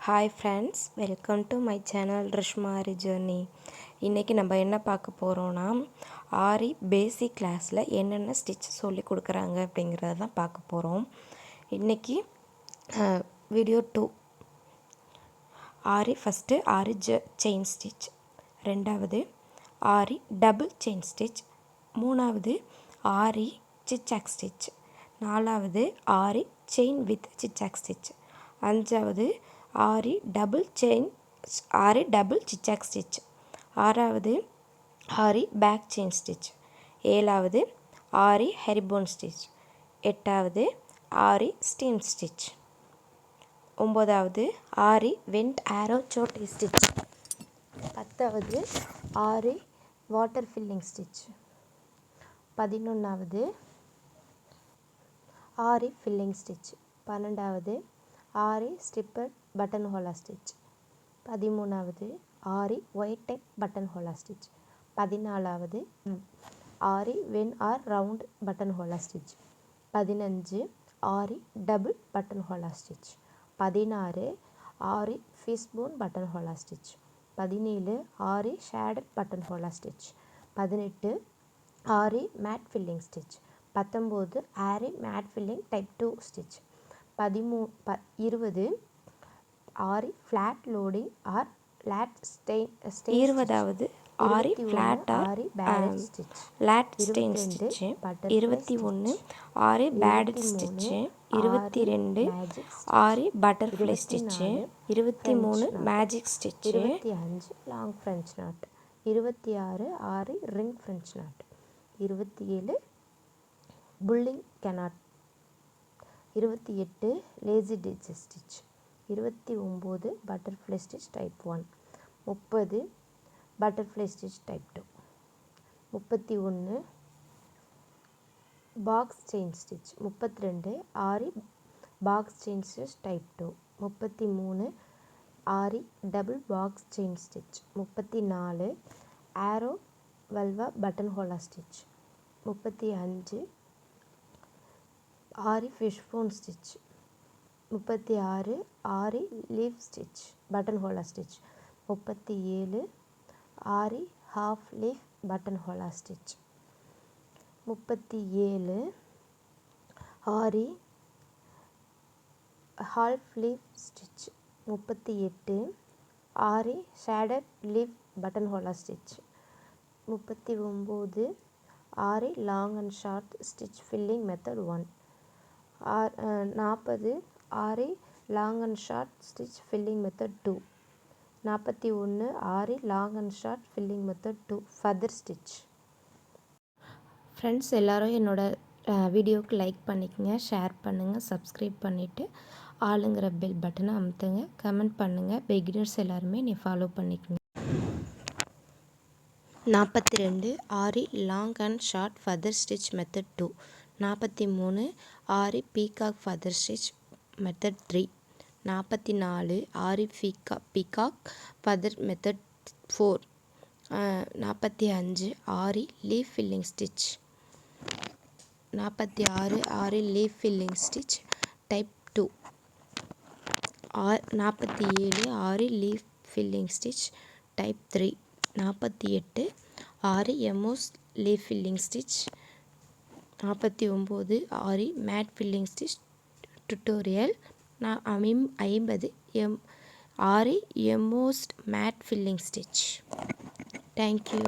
Hi friends, welcome to my channel aari journey. இன்றைக்கி நம்ம என்ன பார்க்க போகிறோன்னா, ஆரி பேசிக் கிளாஸில் என்னென்ன ஸ்டிச் சொல்லி கொடுக்குறாங்க அப்படிங்கிறத தான் பார்க்க போகிறோம். இன்றைக்கி வீடியோ 2. ஆரி ஃபஸ்ட்டு ஆரி செயின் ஸ்டிச், ரெண்டாவது ஆரி டபுள் செயின் ஸ்டிச், மூணாவது ஆரி சிக்சாக் ஸ்டிச், நாலாவது ஆரி செயின் வித் சிக்சாக் ஸ்டிச், அஞ்சாவது ஆரி டபுள் சிக்சாக் ஸ்டிச், ஆறாவது ஆரி பேக் செயின் ஸ்டிச், ஏழாவது ஆரி ஹெரிபோன் ஸ்டிச், எட்டாவது ஆரி ஸ்டீம் ஸ்டிச், ஒம்போதாவது ஆரி வெண்ட் ஆரோ சோட்டி ஸ்டிச், பத்தாவது ஆரி வாட்டர் ஃபில்லிங் ஸ்டிச், 11வது ஆரி ஃபில்லிங் ஸ்டிச், 12வது ஆரி ஸ்டிப்பர் பட்டன் ஹோலா ஸ்டிச், 13வது ஆரி ஒயிட் டெக் பட்டன் ஹோலா ஸ்டிச், 14வது ஆரி வென் ஆர் round button Hola stitch, 15 Aari double button Hola stitch, 16 Aari fishbone button Hola stitch, 17 Aari shaded button Hola stitch, 18 Aari mat filling stitch, 19 Aari mat filling type 2 stitch, 20 Aari flat loading or late stain, 20வது Aari flat Aari padded stitch, late stain stitch, 21 Aari padded stitch, 22 Aari butterfly stitch, 23 magic stitch, 25 long French knot, 26 Aari ring French knot, 27 pulling கெனாட், 28 lazy ditch stitch, 29 butterfly stitch type 1, 30 butterfly stitch type 2, 31 box chain stitch, 32 Aari box chain stitch type 2, 33 Aari double box chain stitch, 34 ஆரோ வல்வா button Hola stitch, 35 aari fishbone stitch, 36 aari leaf stitch button Hola stitch, 37 aari half leaf button Hola stitch, 37 aari half leaf stitch, 38 aari shaded leaf button Hola stitch, 39 aari long and short stitch filling method 1, 40 aari long and short stitch filling method 2, 41 aari long and short filling method 2 feather stitch. Friends, எல்லோரும் என்னோடய வீடியோவுக்கு like பண்ணிக்கங்க, share பண்ணுங்கள், subscribe பண்ணிவிட்டு ஆளுங்கிற bell பட்டனை அமுத்துங்க, comment பண்ணுங்கள். Beginners எல்லாருமே நீ ஃபாலோ பண்ணிக்கங்க. 42 Aari long and short feather stitch method 2, 43 Aari peacock feather stitch method 3, 44 Aari peacock feather method 4, 45 Aari leaf filling stitch, 46 Aari leaf filling stitch type 2, 47 Aari leaf filling stitch type 3, 48 Aari emboss leaf filling stitch, 49 Aari mat filling stitch tutorial, 50 Aari embossed mat filling stitch. Thank you.